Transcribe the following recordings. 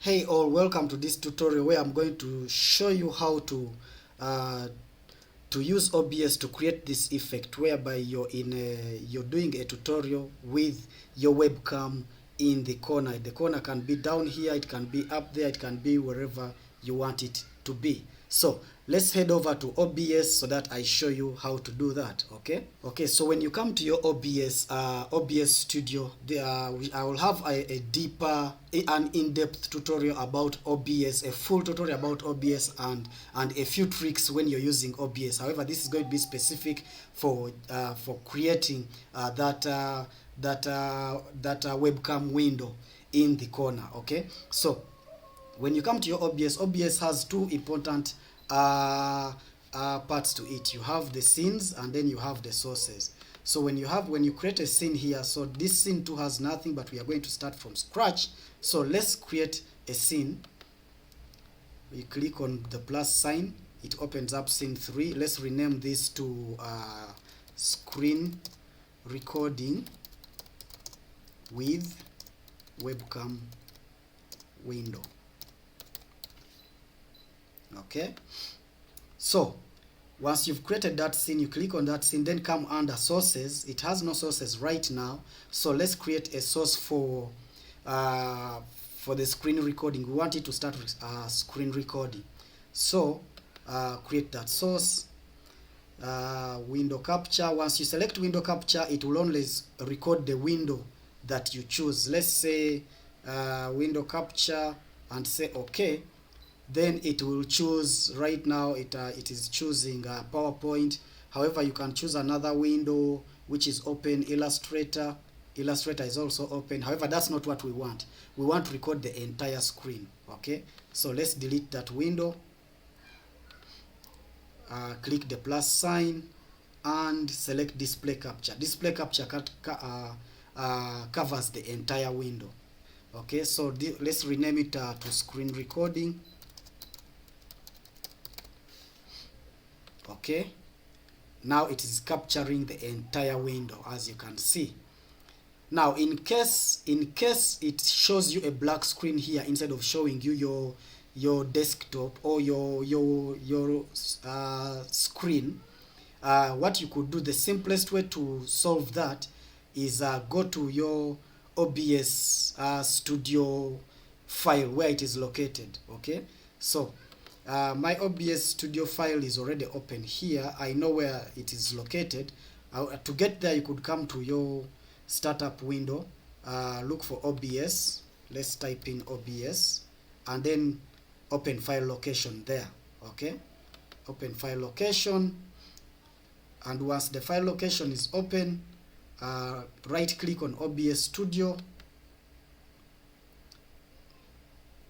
Hey all, welcome to this tutorial where I'm going to show you how uh, to use OBS to create this effect whereby you're doing a tutorial with your webcam in the corner. The corner can be down here, it can be up there, it can be wherever you want it to be. So let's head over to OBS so that I show you how to do that. Okay, so when you come to your OBS Studio, I will have a deeper, an in-depth tutorial about OBS, a full tutorial about OBS and a few tricks when you're using OBS. However, this is going to be specific for creating that webcam window in the corner. Okay, so when you come to your OBS has two important parts to it. You have the scenes and then you have the sources. So when you create a scene here, so this scene 2 has nothing, but we are going to start from scratch. So let's create a scene. We click on the plus sign, it opens up scene 3. Let's rename this to screen recording with webcam window. Okay, so once you've created that scene, you click on that scene, then come under sources. It has no sources right now, so let's create a source for the screen recording. We want it to start with screen recording. So create that source, window capture. Once you select window capture, it will only record the window that you choose. Let's say window capture and say okay. Then it will choose. Right now it is choosing PowerPoint. However, you can choose another window which is open. Illustrator is also open. However, that's not what we want. We want to record the entire screen. Okay, so let's delete that window. Click the plus sign and select display capture. Display capture covers the entire window. Okay, so let's rename it to screen recording. Okay, now it is capturing the entire window, as you can see. Now in case it shows you a black screen here instead of showing you your desktop or your screen, what you could do, the simplest way to solve that is go to your OBS Studio file where it is located. Okay, so my OBS Studio file is already open here. I know where it is located. To get there, you could come to your startup window, look for OBS. Let's type in OBS and then open file location there. Okay, open file location, and once the file location is open, right click on OBS Studio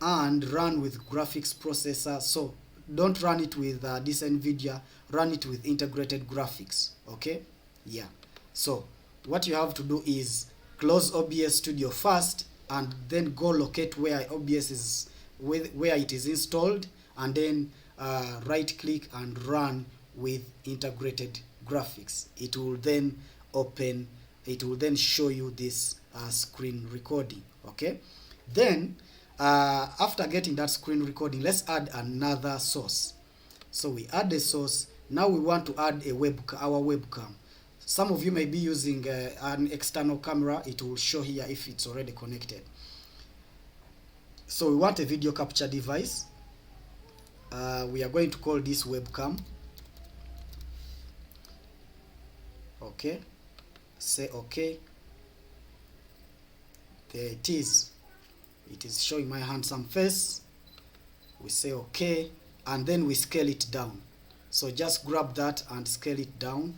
and run with graphics processor. So don't run it with this NVIDIA, run it with integrated graphics. Okay, yeah. So what you have to do is close OBS Studio first and then go locate where OBS is, where it is installed, and then right click and run with integrated graphics. It will then open, it will then show you this screen recording. Okay, then after getting that screen recording, let's add another source. So we add a source. Now we want to add our webcam. Some of you may be using an external camera. It will show here if it's already connected. So we want a video capture device. We are going to call this webcam. Okay, say okay. There it is. It is showing my handsome face. We say okay, and then we scale it down. So just grab that and scale it down.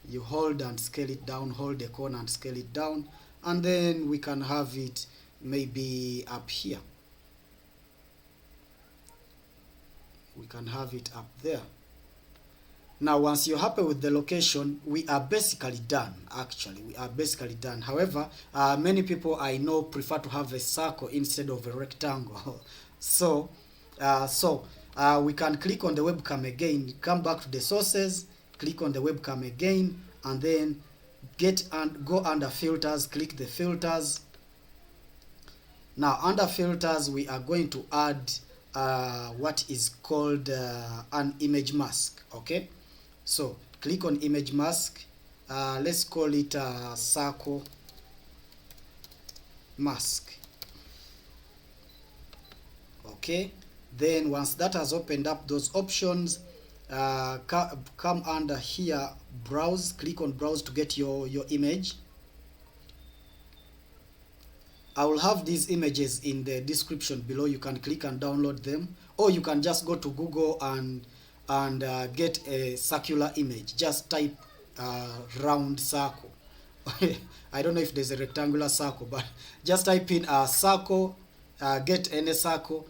You hold and scale it down, hold the corner and scale it down, and then we can have it maybe up here. We can have it up there. Now once you're happy with the location, we are basically done. Actually, we are basically done. However, many people I know prefer to have a circle instead of a rectangle. So we can click on the webcam again, come back to the sources, click on the webcam again, and then go under filters, click the filters, Now under filters, we are going to add what is called an image mask. Okay, so click on image mask. Let's call it a circle mask. Okay, then once that has opened up those options, come under here, browse, click on browse to get your image. I will have these images in the description below. You can click and download them, or you can just go to Google and get a circular image. Just type round circle. I don't know if there's a rectangular circle, but just type in a circle, get any circle.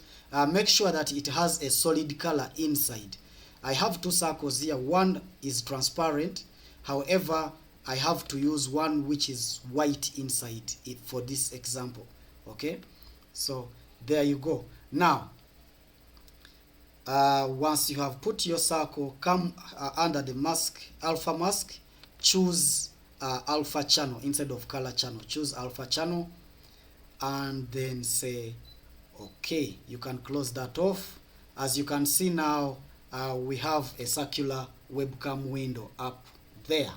Make sure that it has a solid color inside. I have two circles here. One is transparent. However, I have to use one which is white inside it for this example. Okay, so there you go. Now, once you have put your circle, come under the mask, alpha mask, choose alpha channel instead of color channel. Choose alpha channel and then say okay. You can close that off. As you can see now, we have a circular webcam window up there.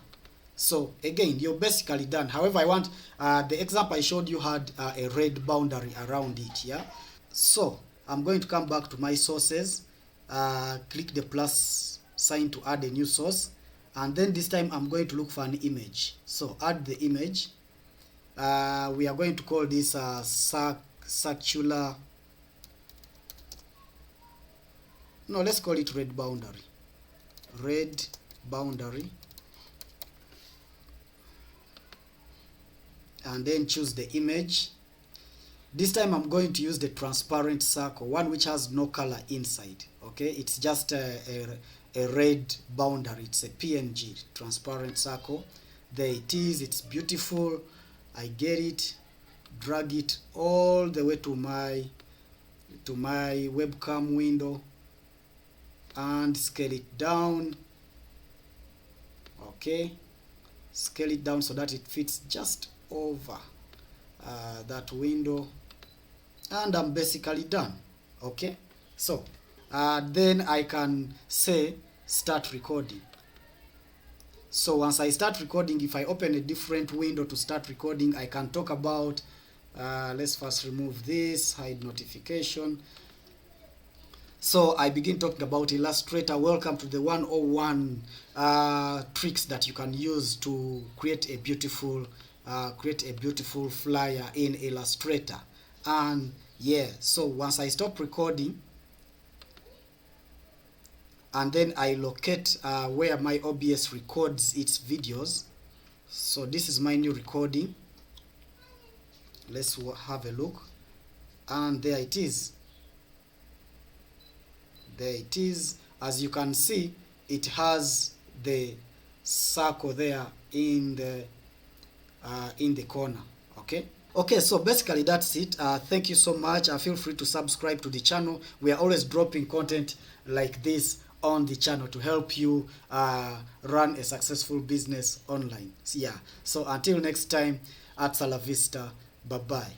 So again, you're basically done. However, I want the example I showed you had a red boundary around it. Yeah, so I'm going to come back to my sources, click the plus sign to add a new source, and then this time I'm going to look for an image. So add the image. We are going to call this circular, no, let's call it red boundary. Red boundary. And then choose the image. This time I'm going to use the transparent circle, one which has no color inside. Okay, it's just a red boundary. It's a PNG transparent circle. There it is. It's beautiful. I get it. Drag it all the way to my webcam window and scale it down. Okay, scale it down so that it fits just over that window, and I'm basically done. Okay, so then I can say start recording. So once I start recording, if I open a different window to start recording, I can talk about let's first remove this, hide notification. So I begin talking about Illustrator. Welcome to the 101 tricks that you can use to create a beautiful flyer in Illustrator. And yeah, so once I stop recording and then I locate where my OBS records its videos. So this is my new recording. Let's have a look, and there it is. There it is. As you can see, it has the circle there in the corner. Okay, so basically that's it. Thank you so much. Feel free to subscribe to the channel. We are always dropping content like this on the channel to help you run a successful business online. Yeah, so until next time, at la vista, bye bye.